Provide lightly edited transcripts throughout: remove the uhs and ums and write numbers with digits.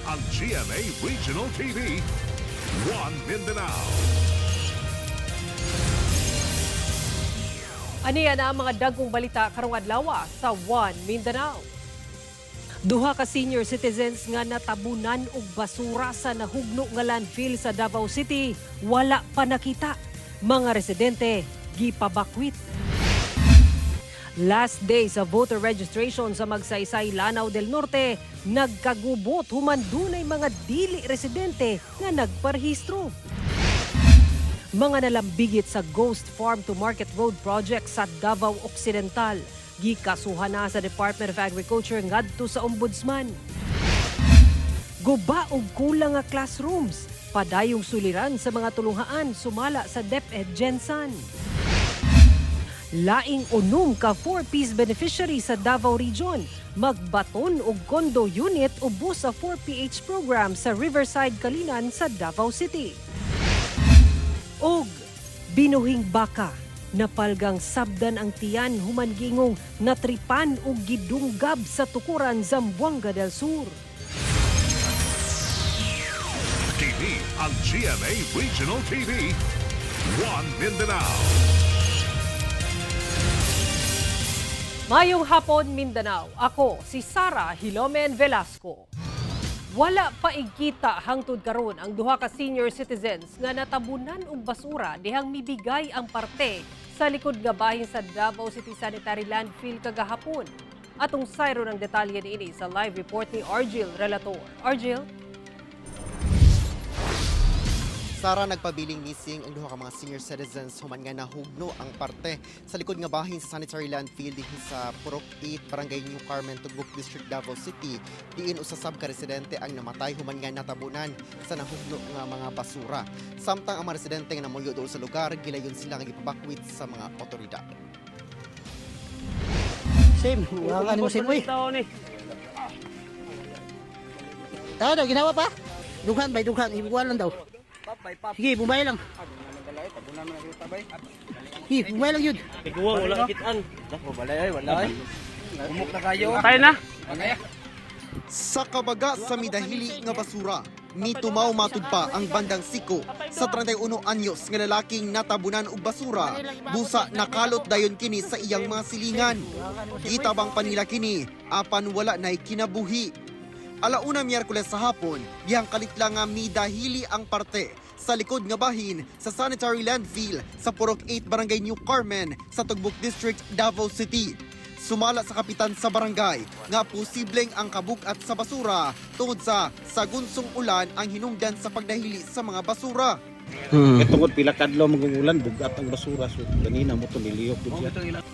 ang GMA Regional TV, One Mindanao. Aniya na ang mga dagkong balita karong adlaw sa One Mindanao. Duha ka senior citizens nga natabunan og basura sa nahugno nga landfill sa Davao City, wala pa nakita. Mga residente gipabakwit. Last day sa voter registration sa Magsaysay, Lanao del Norte, nagkagubot human dunay mga dili residente nga nagparehistro. Mga nalambigit sa Ghost Farm to Market Road project sa Davao Occidental. Gikasuhan na sa Department of Agriculture ngadto sa Ombudsman. Guba og kulang nga classrooms. Padayong suliran sa mga tulungaan sumala sa DepEd Gensan. Laing unom ka 4-piece beneficiary sa Davao Region. Magbaton og condo unit ubos sa 4PH program sa Riverside, Kalinan sa Davao City. Og binuhing baka, napalgang sabdan ang tiyan human gingong natripan og gidunggab sa tukuran Zamboanga del Sur. Kini ang GMA Regional TV, One Mindanao. Mayong hapon, Mindanao. Ako si Sara Hilomen Velasco. Wala pa igkita hangtod karon ang duha ka senior citizens nga natabunan og basura dihang mibigay ang parte sa likod nga bahin sa Davao City Sanitary Landfill kagahapon. Atong sayro ng detalye niini sa live report ni Argil Relator. Argil? Sara, nagpabiling missing ang duha ka mga senior citizens human nga nahugno ang parte sa likod nga bahin sa sanitary landfill dinhi sa Purok 8, Barangay New Carmen, Tugbok District, Davao City. Diin usasab ka residente ang namatay human nga natabunan sa nahugno nga mga basura. Samtang ang mga residente nga namuyo doon sa lugar, gilayon sila nga gipabakwit sa mga otoridad. Sim, wala ni mo sim uy. Tayo, ginawa pa? Dughan bay dughan, ibuwan lang daw. Sige, bumay lang. Sige, bumay lang yun. Iguwa, wala kitaan. Dako, balay, wala. Umok na kayo. Tayo na. Sa kabaga sa midahili nga basura, mitumaw matud pa ang bandang Siko sa 31 anyos nga lalaking natabunan og basura. Busa nakalot dayon kini sa iyang mga silingan. Gitabang panila kini apan wala nay kinabuhi. Alauna Miyerkules sa hapon, dihang kalit lang nga midahili ang parte sa likod nga bahin sa sanitary landfill sa Purok 8, Barangay New Carmen sa Tugbok District, Davao City. Sumala sa kapitan sa barangay nga posibleng ang kabugat sa basura tungod sa sagunsong ulan ang hinungdan sa pagdahili sa mga basura. Tungod pila kadlaw magugulan, bugat ang basura. So, ganina mo ito, niliyok ko siya.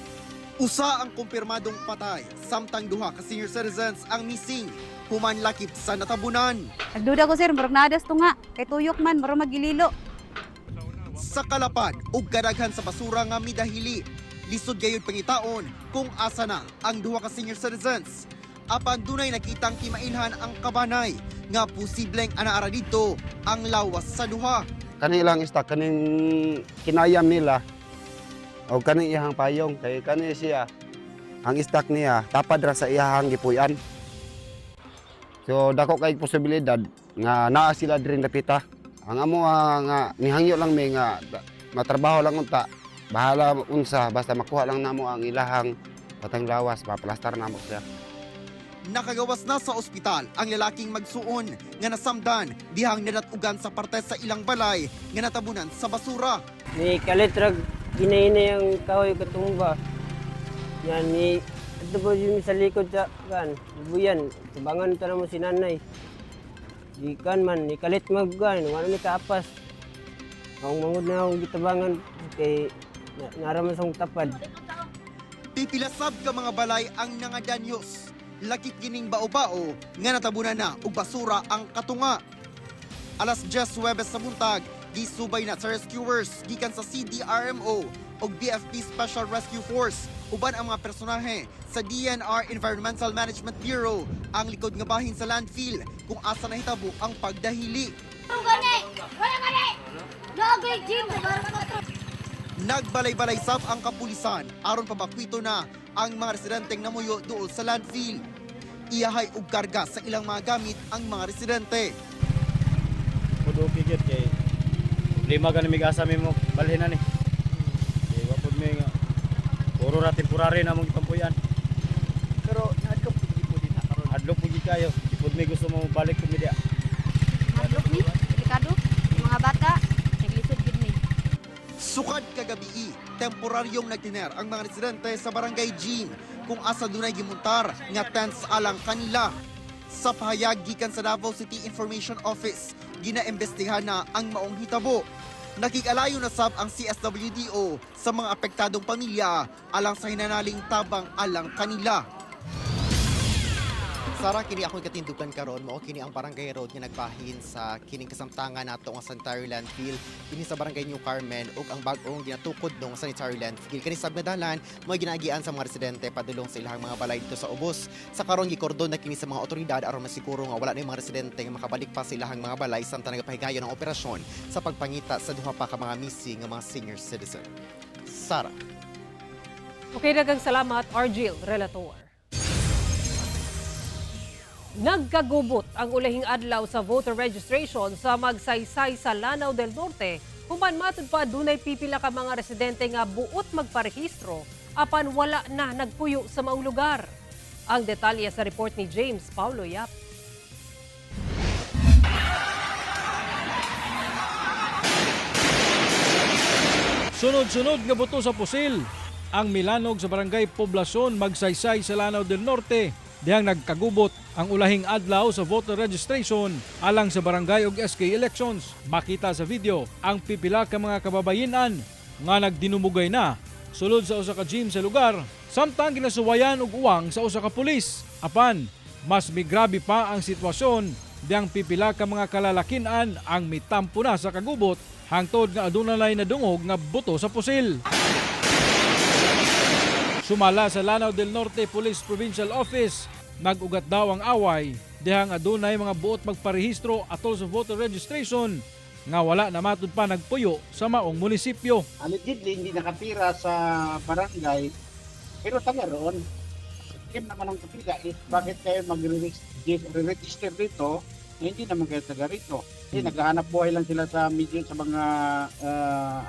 Usa ang kumpirmadong patay, samtang duha ka senior citizens ang missing, human lakip sa natabunan. Nagduda ko sir, marag nadas to nga. Kay tuyok man, marag magililo. Sa kalapad ug kadaghan sa basura nga midahili, lisod gayud pangitaon kung asa na ang duha ka senior citizens. Apan dunay nakitang kimailhan ang kabanay nga posibleng anaara dito ang lawas sa duha. Kanilang istak, kaning kinayam nila o kaning iyahang payong kay kani siya ang istak niya tapad ra sa iyahang gipuy-an. So dako kay posibilidad nga naa sila diri napita. Ang amo nga nihangyo lang may nga matrabaho lang unta. Bahala unsa basta makuha lang namo ang ilahang patang lawas, papalastar namo siya. Nakagawas na sa ospital ang lalaking magsuon nga nasamdan dihang nadatugan sa parte sa ilang balay nga natabunan sa basura. Ni kalitrag ginaina yung kahoy katumba. Yan ni ito po yung sa likod sa kan. Buyan, tabangan ta na mo si nanay. Di kan man, ni kalit maggan, wala ni kaapas. Ang mangod na akong gitabangan kay naraman sa tapad. Pipilasab ka mga balay ang nangadanyos. Lakip kining bao-bao nga natabunan na og basura ang katunga. Alas 10 Huwebes sa buntag, gisubay na sa rescuers gikan sa CDRMO o BFP Special Rescue Force uban ang mga personahe sa DNR Environmental Management Bureau ang likod nga bahin sa landfill kung asa nahitabo ang pagdahili. Nagbalay-balay sab ang kapulisan aron pabakwito na ang mga residenteng namuyo dool sa landfill. iyahay og karga sa ilang mga gamit ang mga residente. Puduki gyud kay problema gani mig asa mi mo balhin na ni. Kay wa pud mi nga puro ra temporary na mong itampuyan. Pero adlok pud din karon. Adlok pud kayo. Di pud mi gusto mo balik pud mi dia. Madlok ni, delikado. Yung mga bata, naglisod gid ni. Sukad kagabi, temporaryong nagtiner ang mga residente sa Barangay Jean kung asa dunay gimuntar nga tents alang kanila. Sa pahayag gikan sa Davao City Information Office, ginaimbestigahan na ang maong hitabo. Nakikalayo na sab ang CSWDO sa mga apektadong pamilya alang sa hinanaling tabang alang kanila. Sara, kini ako katindukan karon mao kini ang Barangay Road nga nagbahin sa kining kasamtangan nato nga sanitary landfill kini sa Barangay New Carmen ug ang bag-ong ginatukod ng sanitary landfill kini sab nga dalan mo ginagian sa mga residente padulong sa ilang mga balay dito sa ubos. Sa karon gikordon na kini sa mga otoridad aron masiguro nga wala na yung mga residente nga makabalik pa sa ilang mga balay samtang nagapahigayon ang operasyon sa pagpangita sa duha pa ka mga missing nga mga senior citizen. Sara. Okay, daghang salamat, Argil Relator. Nagkagubot ang ulahing adlaw sa voter registration sa Magsaysay sa Lanao del Norte. Human matud pa dunay pipila ka mga residente nga buot magparehistro apan wala na nagpuyo sa maong lugar. Ang detalye sa report ni James Paulo Yap. Sunod-sunod nga buto sa pusil ang milanog sa barangay Poblasyon Magsaysay sa Lanao del Norte. Dihang nagkagubot ang ulahing adlaw sa voter registration alang sa barangay ug SK elections. Makita sa video ang pipila ka mga kababayenan nga nagdinumugay na sulod sa usa ka gym sa lugar samtang ginasuwayan og uwang sa usa ka pulis. Apan mas migrabe pa ang sitwasyon dihang pipila ka mga kalalakinan ang mitampo na sa kagubot hangtod nga adunay nadungog nga buto sa pusil. Sumala sa Lanao del Norte Police Provincial Office, nag-ugat daw ang away dihang adunay mga buot magparehistro atol sa voter registration nga wala na matud pa nagpuyo sa maong munisipyo. Allegedly hindi nakatira sa barangay pero taga roon. Kim naman ang kapila is bakit kayo mag-register dito hindi naman kayo taga rito. Naghahanap buhay lang sila sa medyo sa mga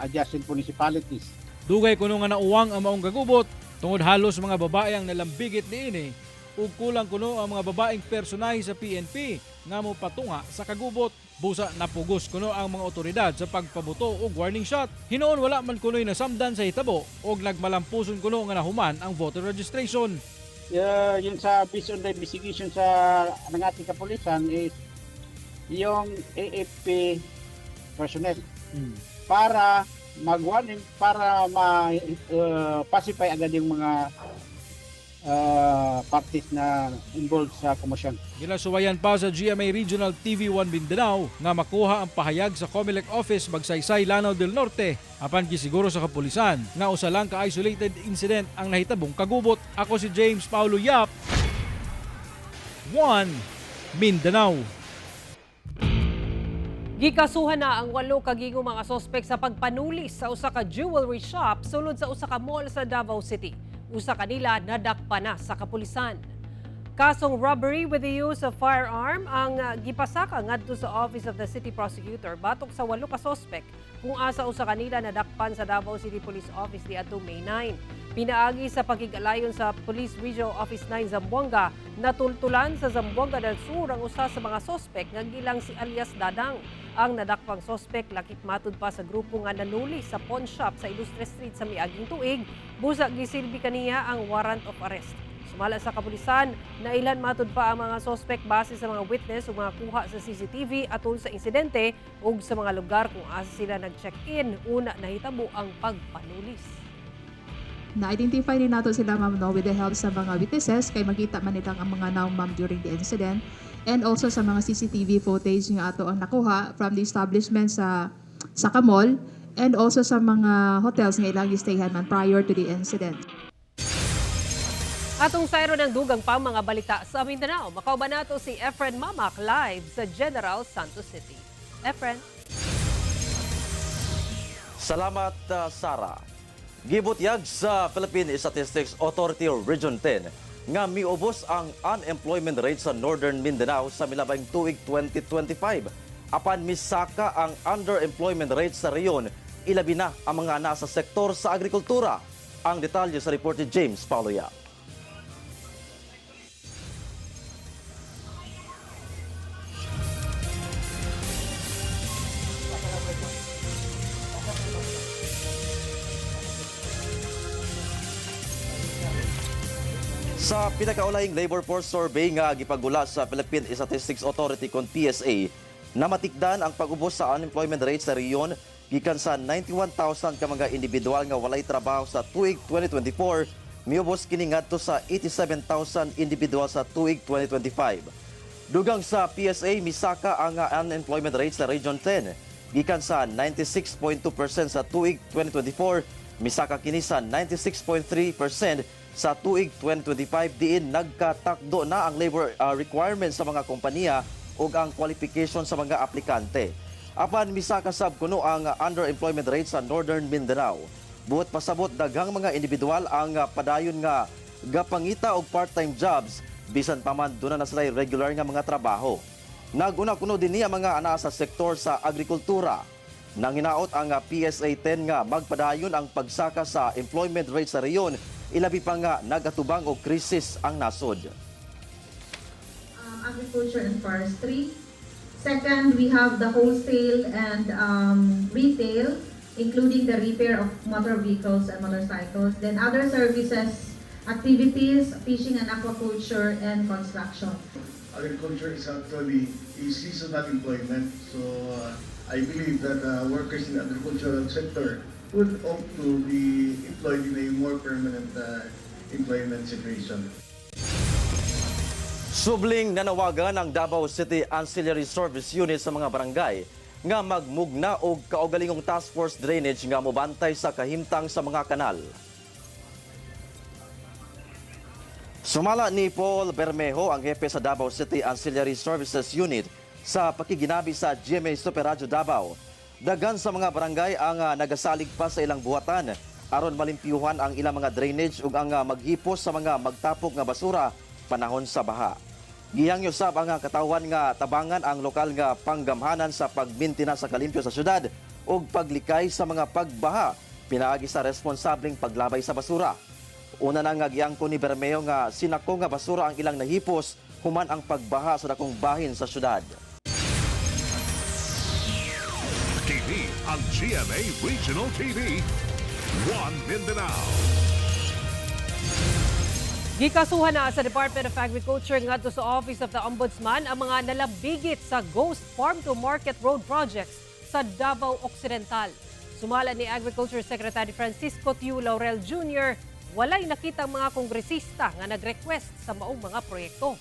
adjacent municipalities. Dugay kuno nga nauwang ang maong gagubot tungod halos mga babae ang nalambigit niini ug kulang kuno ang mga babaeng personahe sa PNP nga mo patunga sa kagubot. Busa napugos kuno ang mga otoridad sa pagpabuto og warning shot. Hinuon wala man kuno'y nasamdan sa hitabo og nagmalampuson kuno nga nahuman ang voter registration. Yun sa based on the investigation sa ng ating kapulisan is yung AFP personnel para mag-warning para pacify agad yung mga parties na involved sa komosyon. Ginasuwayan pa sa GMA Regional TV1 Mindanao nga makuha ang pahayag sa COMELEC Office Magsaysay, Lanao del Norte apan gisiguro sa kapulisan nga usa lang ka isolated incident ang nahitabong kagubot. Ako si James Paulo Yap, 1 Mindanao. Gikasuhan na ang 8 kagingong mga sospek sa pagpanulis sa usa ka jewelry shop sulod sa usa ka mall sa Davao City. Usa kanila nadakpa na sa kapulisan. Kasong robbery with the use of firearm ang gipasaka ngadto sa Office of the City Prosecutor batok sa 8 ka sospek kung asa usa kanila nadakpan sa Davao City Police Office niadtong May 9. Pinaagi sa pagigalayon sa Police Regional Office 9 Zamboanga, natultulan sa Zamboanga del Sur ang usa sa mga sospek nga gilang si alias Dadang. Ang nadakpang sospek lakip matud pa sa grupo nga nanuli sa pawn shop sa Ilustre Street sa miaging tuig, busa gisilbi kaniya ang warrant of arrest. Sumala sa kapulisan, nailan matud pa ang mga sospek base sa mga witness ug mga kuha sa CCTV atol sa insidente ug sa mga lugar kung asa sila nag-check-in una nahitabo ang pagpanulis. Na-identify rin nato sila ma'am no, with the help sa mga witnesses kay makita man nilang ang mga now ma'am during the incident and also sa mga CCTV footage nga ato ang nakuha from the establishment sa Kamol and also sa mga hotels nga ilang stayhan man prior to the incident. Atong sayro ng dugang pang mga balita sa Mindanao, makauban nato si Efren Mamak live sa General Santos City. Efren. Salamat, Sara. Gibutyag sa Philippine Statistics Authority Region 10 nga miubos ang unemployment rate sa Northern Mindanao sa milabing tuig 2025. Apan misaka ang underemployment rate sa reyon, ilabi na ang mga nasa sektor sa agrikultura. Ang detalye sa report ni James Pauloya. Sa pinakaulahing labor force survey nga gipagula sa Philippine Statistics Authority kon PSA, namatikdan ang pag-ubos sa unemployment rate sa reyon gikan sa 91,000 ka mga individual nga walay trabaho sa tuig 2024, miubos kini ngadto sa 87,000 individual sa tuig 2025. Dugang sa PSA, misaka ang unemployment rate sa Region 10 gikan sa 96.2% sa tuig 2024, misaka kini sa 96.3% sa tuig 2025 diin nagkatakdo na ang labor requirements sa mga kompanya ug ang qualification sa mga aplikante. Apan misaka sab kuno ang underemployment rate sa Northern Mindanao. Buot pasabot daghang mga individual ang padayon nga gapangita og part-time jobs bisan pa man duna na sila regular nga mga trabaho. Naguna kuno dinhi ang mga ana sa sektor sa agrikultura. Nanginaot ang PSA 10 nga magpadayon ang pagsaka sa employment rate sa reyon, ilabi pa nga nagatubang og krisis ang nasod. Agriculture and forestry. Second, we have the wholesale and retail, including the repair of motor vehicles and motorcycles. Then other services, activities, fishing and aquaculture, and construction. Agriculture is actually a seasonal employment. So I believe that workers in the agricultural sector would opt to be employed in a more permanent employment situation. Subling nanawagan ang Davao City Ancillary Service Unit sa mga barangay nga magmugna og kaugalingong task force drainage nga mobantay sa kahimtang sa mga kanal. Sumala ni Paul Bermejo, ang hepe sa Davao City Ancillary Services Unit, sa pakiginabi sa GMA Super Radio Davao. Dagan sa mga barangay ang nagasalig pa sa ilang buhatan aron malimpyuhan ang ilang mga drainage ug ang maghipos sa mga magtapok nga basura panahon sa baha. Gihangyo sab ang katawan nga tabangan ang lokal nga panggamhanan sa pagmintina sa kalimpyo sa syudad ug paglikay sa mga pagbaha pinaagi sa responsableng paglabay sa basura. Una na nga giangko ni Bermeo nga sinako nga basura ang ilang nahipos human ang pagbaha sa dakong bahin sa syudad. TV ang GMA Regional TV, One Mindanao. Gikasuhan na sa Department of Agriculture ngadto sa Office of the Ombudsman ang mga nalabigit sa Ghost Farm to Market Road projects sa Davao Occidental. Sumala ni Agriculture Secretary Francisco Tiu Laurel Jr., walay nakitang mga kongresista nga nag-request sa maong mga proyekto.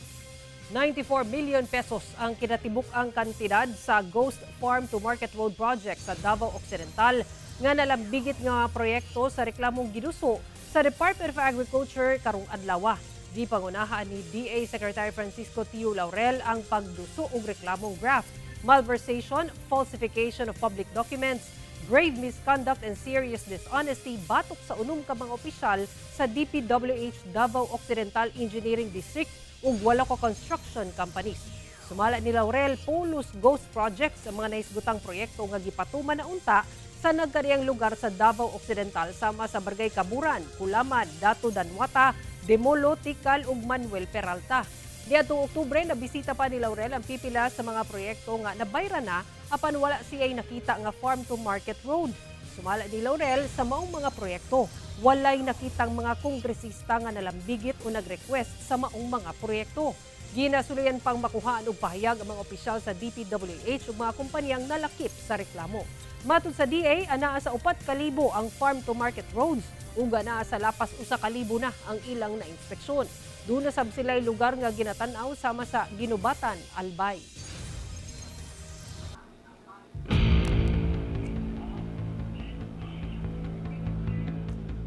94 million pesos ang kinatibuk-ang kantidad sa Ghost Farm to Market Road project sa Davao Occidental nga nalambigit nga proyekto sa reklamong giduso sa Department of Agriculture karong adlaw. Di pangunahaan ni DA Secretary Francisco Tiu Laurel ang pagduso og reklamong graft, malversation, falsification of public documents, grave misconduct and serious dishonesty batok sa unom ka mga opisyal sa DPWH Davao Occidental Engineering District ug walo ka construction companies. Sumala ni Laurel, Polus Ghost Projects ang mga naisgutang proyekto nga gipatuman na unta sa nagkariyang lugar sa Davao Occidental sama sa Barangay Kaburan, Kulaman, Dato Danwata, Demolo, Tikal ug Manuel Peralta. Niadtong Oktubre, nabisita pa ni Laurel ang pipila sa mga proyekto nga nabayra na apan wala siya'y nakita nga farm to market road. Sumala ni Laurel sa maong mga proyekto, walay nakitang mga kongresista nga nalambigit o nag-request sa maong mga proyekto. Ginasuluyan pang makuhaan og pahayag ang mga opisyal sa DPWH ug mga kumpanyang nalakip sa reklamo. Matod sa DA, anaa sa 4,000 ang farm to market roads ug anaa sa lapas 1,000 na ang ilang na inspeksyon. Doon na sab sila'y lugar nga ginatanaw sama sa Ginubatan, Albay.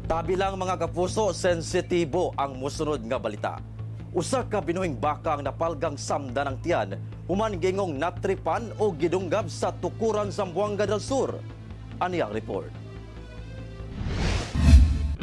Tabilang mga kapuso, sensitibo ang musunod nga balita. Usa ka binuhing baka ang napalgang samda ng tiyan, human gingong natripan o gidunggab sa tukuran Zamboanga del Sur. Ani ang report?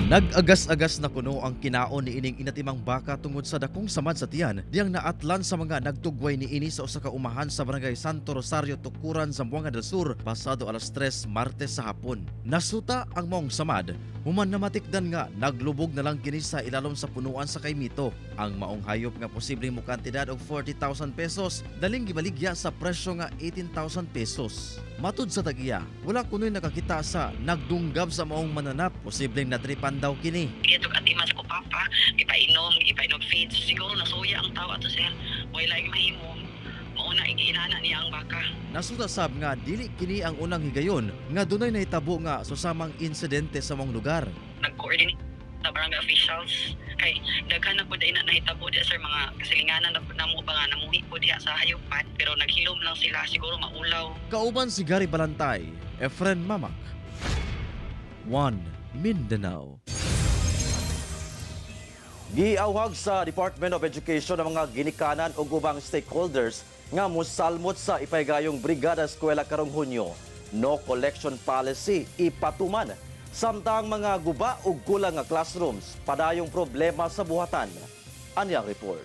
Nag-agas-agas na kuno ang kinaon ni ining inatimang baka tungod sa dakong samad sa tiyan diyang naatlan sa mga nagtugway ni ini sa usa ka umahan sa barangay Santo Rosario, Tukuran, Zamboanga del Sur pasado alas 3 Martes sa hapon. Nasuta ang maong samad, human na matikdan nga naglubog na lang kini sa ilalom sa punuan sa Kaymito. Ang maong hayop nga posibleng mo kantidad og 40,000 pesos daling gibaligya sa presyo nga 18,000 pesos. Matud sa tagiya, wala kuno'y nakakita sa nagdunggab sa maong mananap, posibleng natripan daw kini. Ito katiman sa ko papa, ipainom feeds. Siguro nasuya ang tao ato sir. Wala yung mahimong. Mauna iginana niya ang baka. Nasuta sab nga dili kini ang unang higayon nga dunay nahitabo nga susamang insidente sa maong lugar. Nag-coordinate sa barangay officials kay daghan na po dahil na nahitabo diya sir, mga kasilinganan na mo ba nga namuhi po diya sa hayupan, pero naghilom lang sila, siguro maulaw. Kauban si Gary Balantay, Efren Mamak, One Mindanao. Giawhag sa Department of Education ang mga ginikanan o ubang stakeholders nga musalmot sa ipaygayong Brigada Eskwela karong Hunyo. No collection policy ipatuman. Samtang mga guba o kulang nga classrooms, padayong problema sa buhatan. Anyang report.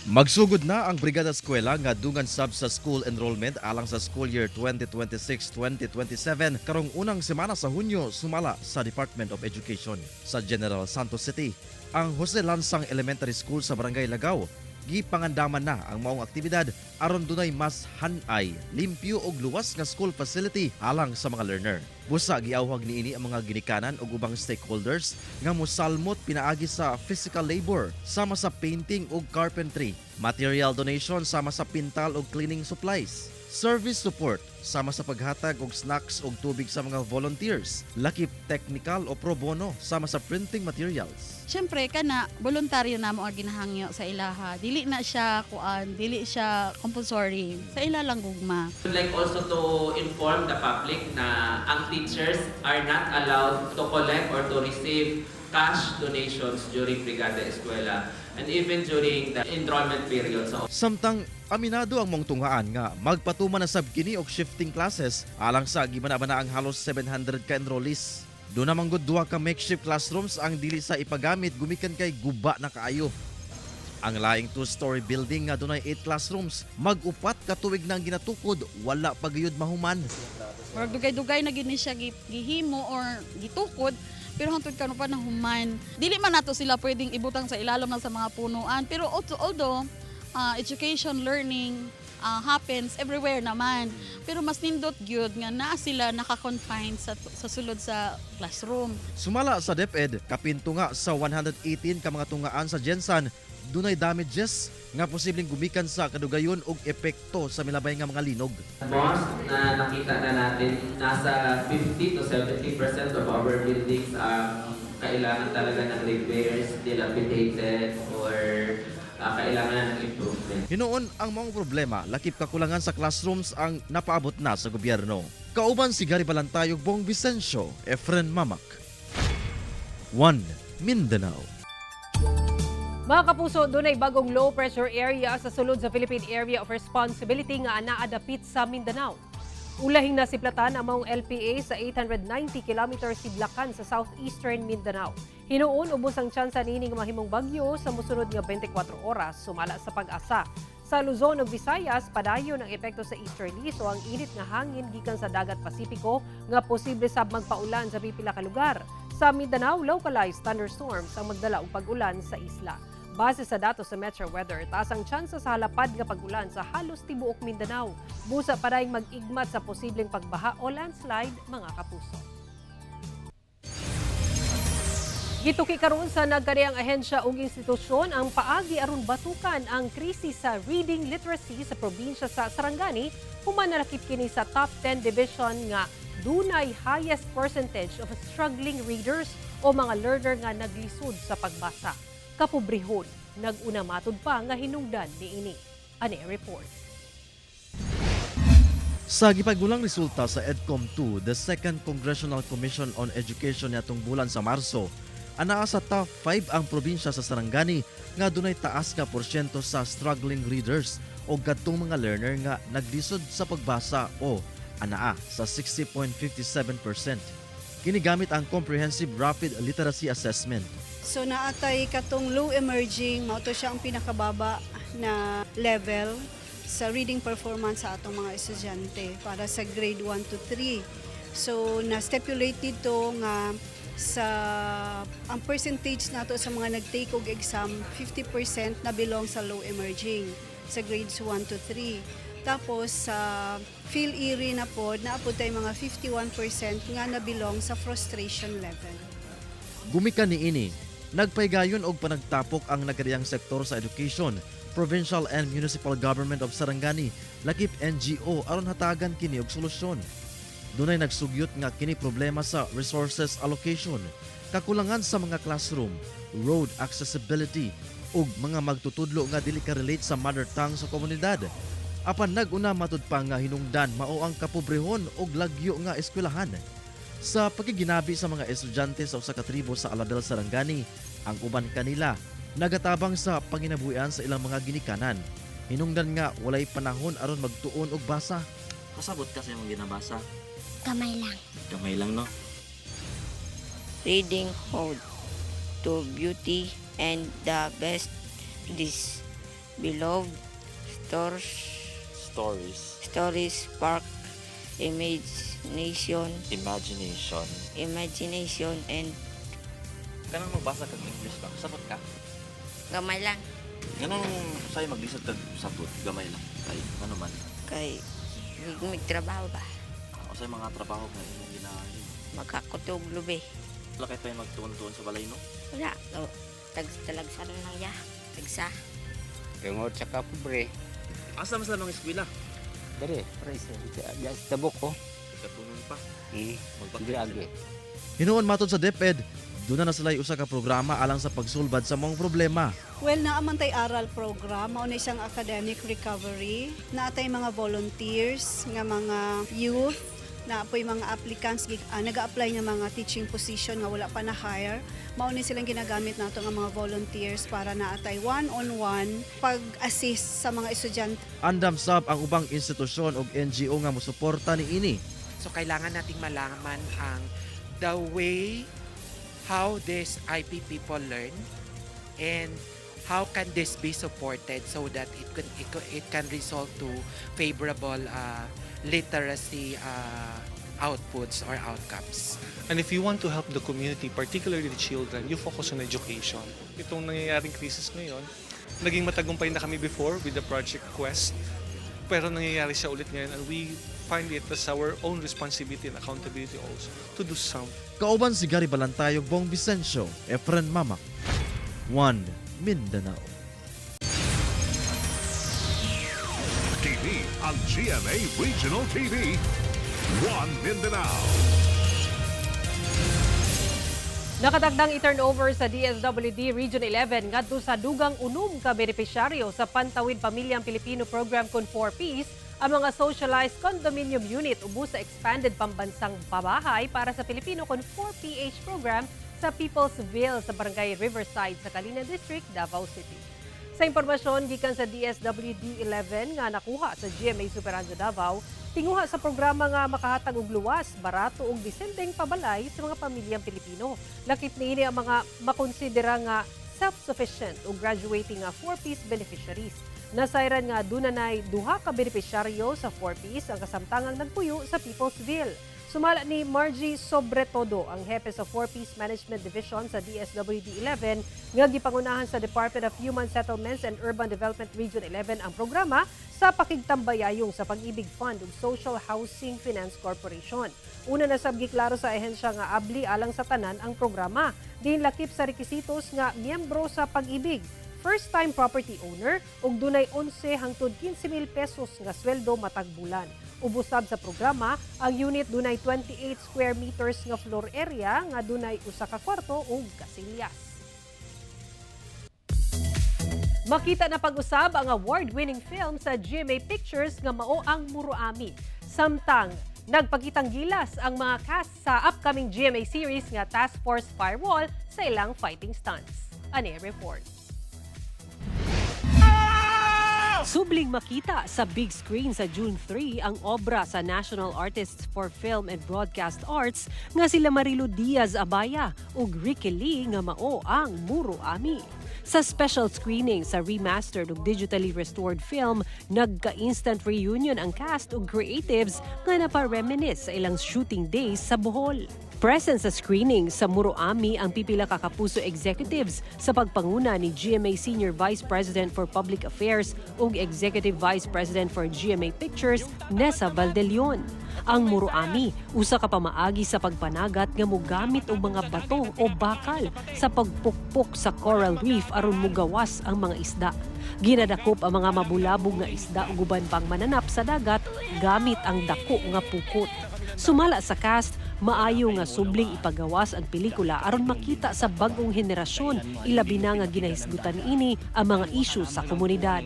Magsugod na ang Brigada Eskwela nga dungan sab sa school enrollment alang sa school year 2026-2027 karong unang semana sa Hunyo sumala sa Department of Education sa General Santos City. Ang Jose Lansang Elementary School sa Barangay Lagaw gipangandaman na ang maong aktibidad aron dunay mas hanay, limpyo ug luwas nga school facility alang sa mga learner. Busa giawhag niini ang mga ginikanan ug ubang stakeholders nga mosalmot pinaagi sa physical labor sama sa painting ug carpentry, material donation sama sa pintal ug cleaning supplies, service support sama sa paghatag og snacks ug tubig sa mga volunteers, lakip technical o pro bono sama sa printing materials. Siyempre kana voluntaryo na mo ang ginahangyo sa ilaha. Dili na siya dili siya compulsory. Sa ila lang gugma. We'd like also to inform the public na ang teachers are not allowed to collect or to receive cash donations during Brigada Eskwela and even during the enrollment period. Samtang aminado ang mong tunghaan nga magpatuman na sab kini og shifting classes alang sa gibana-bana ang halos 700 ka enrollees. Doon namang duha ka makeshift classrooms ang dili sa ipagamit gumikan kay guba na kaayo. Ang laing 2-story building nga dunay 8 classrooms, mag-upat ka tuig nang ginatukod, wala pagayud mahuman. Or dugay-dugay na gini siya gihimo or gitukod, pero hangtod karon pa nahuman. Dili man nato sila pwedeng ibutang sa ilalim lang sa mga punuan, pero although education, learning happens everywhere naman. Pero mas nindot gyud nga naa sila naka-confine sa sulod sa classroom. Sumala sa DepEd, kapinto nga sa 118 ka mga tungaan sa Gensan, dunay damages nga posibleng gumikan sa kadugayon ug epekto sa milabay nga mga linog. Boss, na nakita na natin, nasa 50 to 70% of our buildings kailangan talaga ng repairs, dilapidated, or kailangan ng improvement. Hinoon ang mga problema, lakip kakulangan sa classrooms ang napaabot na sa gobyerno. Kauban si Gary Balantay ug Bong Vicencio, Efren Mamak, One Mindanao. Mga kapuso, doon ay bagong low pressure area sa sulod sa Philippine Area of Responsibility nga naadapit sa Mindanao. Ulahing nasiplatan ang maong LPA sa 890 km sidlakan sa southeastern Mindanao. Hinuon ubos ang tsansa nini nga mahimong bagyo sa mosunod nga 24 oras sumala sa pag-asa. Sa Luzon ug Visayas, padayon ang epekto sa easterlies o ang init nga hangin gikan sa dagat Pasipiko nga posible sab magpaulan sa pipila ka lugar. Sa Mindanao, localized thunderstorms ang magdala og pag-ulan sa isla. Base sa datos sa Metro Weather, taas ang tsansa sa halapad nga pag-ulan sa halos tibuok Mindanao. Busa pa daing mag-igmat sa posibleng pagbaha o landslide, mga kapuso. Gituki karon sa nagkariang ahensya ug institusyon ang paagi aron batukan ang krisis sa reading literacy sa probinsya sa Sarangani, human nalakip kini sa top 10 division nga dunay highest percentage of struggling readers o mga learner nga naglisod sa pagbasa. Kapobrehon, nag-una matod pa nga hinungdan niini. Ani report. Sa gipagulang resulta sa EDCOM 2, the Second Congressional Commission on Education niatong bulan sa Marso, anaa sa top 5 ang probinsya sa Sarangani nga dunay taas nga porsyento sa struggling readers o kadtong mga learner nga naglisod sa pagbasa o anaa sa 60.57%. Kinigamit ang Comprehensive Rapid Literacy Assessment. So naatay katong low emerging, mao to siya ang pinakababa na level sa reading performance sa atong mga estudyante para sa grade 1 to 3. So na-stipulate dito nga sa ang percentage nato sa mga nag-take og exam, 50% na belong sa low emerging sa grades 1 to 3. Tapos sa PhilErie na pod, naapod tayo mga 51% nga nabilong sa frustration level. Gumikan ni ini, nagpaygayon og panagtapok ang nagariyang sektor sa education, provincial and municipal government of Sarangani, lakip NGO aron hatagan kini og solusyon. Dunay nagsugyot nga kini problema sa resources allocation, kakulangan sa mga classroom, road accessibility ug mga magtutudlo nga dili ka relate sa mother tongue sa komunidad. Apan nag-una matud pa nga hinungdan mao ang kapobrehon og lagyo nga eskwelahan. Sa pagiginabi sa mga estudyante sa usa ka tribo sa Aladel, Sarangani, ang uban kanila nagatabang sa panginabuhian sa ilang mga ginikanan. Hinungdan nga walay panahon aron magtuon og basa. Kasabot ka sa imong ginabasa? Kamay lang. Gamay lang, no? Reading Ode to Beauty and the Best, this beloved stories spark imagination and Kanang magbasa kag English ba? Sabot ka? gamay lang Ganang sa'yo maglisod kag sabot, gamay lang. Kay, ano man? kay trabaho ba O sa'yo mga trabaho nga imong ginahin. magkakutog lubi Wala kayo tayo magtuon-tuon sa balay, no? wala talagsan lang ya tagsa Tungod sa kapobre. Asa mas lamang eskwela? Dere, tabok ko. Katunon pa. Magpagagi. Hinuon matod sa DepEd, doon na sila usa ka programa alang sa pagsulbad sa mga problema. Well, naaman tay aral program, mao na isang academic recovery, naatay mga volunteers, nga mga youth, na apoy mga applicants nag-a-apply ng mga teaching position nga wala pa na hire. Mao ni silang ginagamit nato nga mga volunteers para naatay one-on-one pag-assist sa mga estudyante. Andam sab ang ubang institusyon ug NGO nga mosuporta ni ini. So kailangan nating malaman ang the way how these IP people learn and how can this be supported so that it can result to favorable literacy outputs or outcomes. And if you want to help the community, particularly the children, you focus on education. Itong nangyayaring crisis ngayon, naging matagumpay na kami before with the Project Quest, pero nangyayari siya ulit ngayon and we find it as our own responsibility and accountability also to do something. Kauban si Gary Balantayog, Bong Vicencio, Efren Mamak, One Mindanao. TV ang GMA Regional TV, One Mindanao. Nakatagdang i-turnover sa DSWD Region 11 ngadto sa dugang unom ka benepisyaryo sa Pantawid Pamilyang Pilipino Program Con 4 Ps ang mga socialized condominium unit ubos sa expanded pambansang pabahay para sa Pilipino Con 4 PH program sa Peoplesville sa Barangay Riverside sa Calinan District, Davao City. Sa impormasyon gikan sa DSWD 11 nga nakuha sa GMA Superanjo Davao, tinguha sa programa nga makahatag og luwas, barato ug disenteng pabalay sa mga pamilyang Pilipino. Lakip niini ang mga makonsidera nga self-sufficient o graduating nga 4-piece beneficiaries. Nasayran nga dunanay duha ka benepisyaryo sa 4-piece ang kasamtangang nagpuyo sa Peoplesville. Sumala ni Margie Sobretodo, ang hepe sa 4-Piece Management Division sa DSWD 11, nga gipangunahan sa Department of Human Settlements and Urban Development Region 11 ang programa sa pakigtambayayong sa Pag-ibig Fund ug Social Housing Finance Corporation. Una na sabgi klaro sa ehensya nga abli alang sa tanan ang programa. Din lakip sa requisitos nga miyembro sa Pag-ibig, first-time property owner ug dunay 11 hangtod 15,000 pesos nga sweldo matag bulan. Ubusab sa programa, ang unit dunay 28 square meters nga floor area nga dunay usa ka kwarto ug kasilyas. Makita na pag-usab ang award-winning film sa GMA Pictures nga mao ang Muruami. Samtang nagpakitang gilas ang mga cast sa upcoming GMA series nga Task Force Firewall sa ilang fighting stunts. Ani report. Subling makita sa big screen sa June 3 ang obra sa National Artists for Film and Broadcast Arts nga sila Marilo Diaz Abaya ug Ricky Lee nga mao ang Muro Ami. Sa special screening sa remastered ug digitally restored film, nagka-instant reunion ang cast ug creatives nga napa-reminisce sa ilang shooting days sa Bohol. Present sa screening sa Muro Ami ang pipila ka Kapuso executives sa pagpanguna ni GMA Senior Vice President for Public Affairs ug Executive Vice President for GMA Pictures, Nessa Valdelion. Ang Muro Ami, usa ka pamaagi sa pagpanagat nga mogamit og mga bato o bakal sa pagpukpok sa coral reef aron mugawas ang mga isda. Ginadakop ang mga mabulabog nga isda ug uban pang mananap sa dagat gamit ang dako nga pukot. Sumala sa cast, maayo nga subling ipagawas ang pelikula aron makita sa bag-ong henerasyon ilabi na nga ginahisgutan ini ang mga isyu sa komunidad.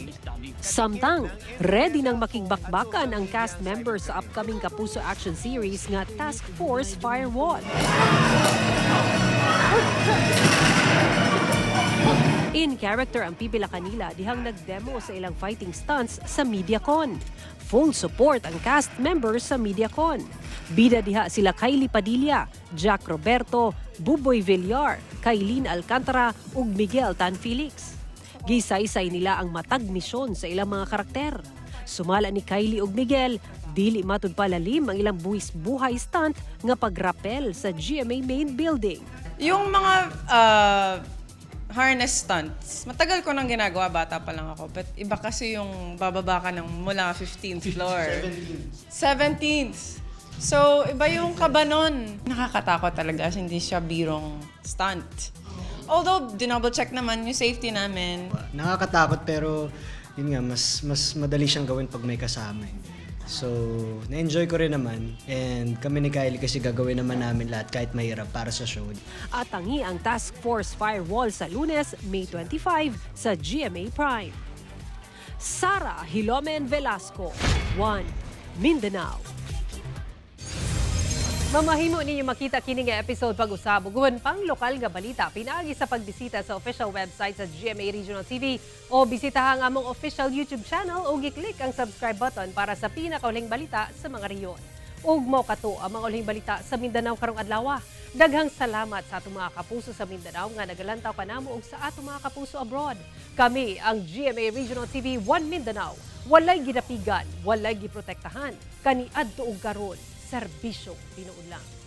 Samtang, ready nang makigbakbakan ang cast members sa upcoming Kapuso action series nga Task Force Firewall. In character ang pipila kanila dihang nagdemo sa ilang fighting stunts sa MediaCon. Full support ang cast members sa MediaCon. Bida diha sila Kylie Padilla, Jack Roberto, Buboy Villar, Kailin Alcantara ug Miguel Tan Felix. Gisaysay nila ang matag misyon sa ilang mga karakter. Sumala ni Kylie ug Miguel, dili matud palalim ang ilang buwis-buhay stunt nga pagrapel sa GMA main building. Yung mga harness stunts, matagal ko nang ginagawa, bata pa lang ako. But iba kasi yung bababa ka ng mula 15th floor. 17th. So, iba yung kaba nun. Nakakatakot talaga, hindi siya birong stunt. Although, dinouble check naman yung safety namin. Nakakatakot pero yun nga, mas madali siyang gawin pag may kasama. So, na-enjoy ko rin naman. And kami ni Kylie kasi gagawin naman namin lahat kahit mahirap para sa show. At tangi ang Task Force Firewall sa Lunes, May 25 sa GMA Prime. Sara Hilomen Velasco, 1 Mindanao. Mamahimo ninyo makita kini nga episode pag-usab ug pang lokal nga balita pinaagi sa pagbisita sa official website sa GMA Regional TV o bisitahan ang among official YouTube channel o gi-click ang subscribe button para sa pinakauling balita sa mga rehiyon. Ug mao kato ang mga uling balita sa Mindanao karong adlaw. Daghang salamat sa atong mga kapuso sa Mindanao nga nagalantaw kanamo ug sa atong mga kapuso abroad. Kami ang GMA Regional TV 1 Mindanao. Walay ginapigan, walay giprotektahan, kaniadto ug karon serbisyong tinuod lang.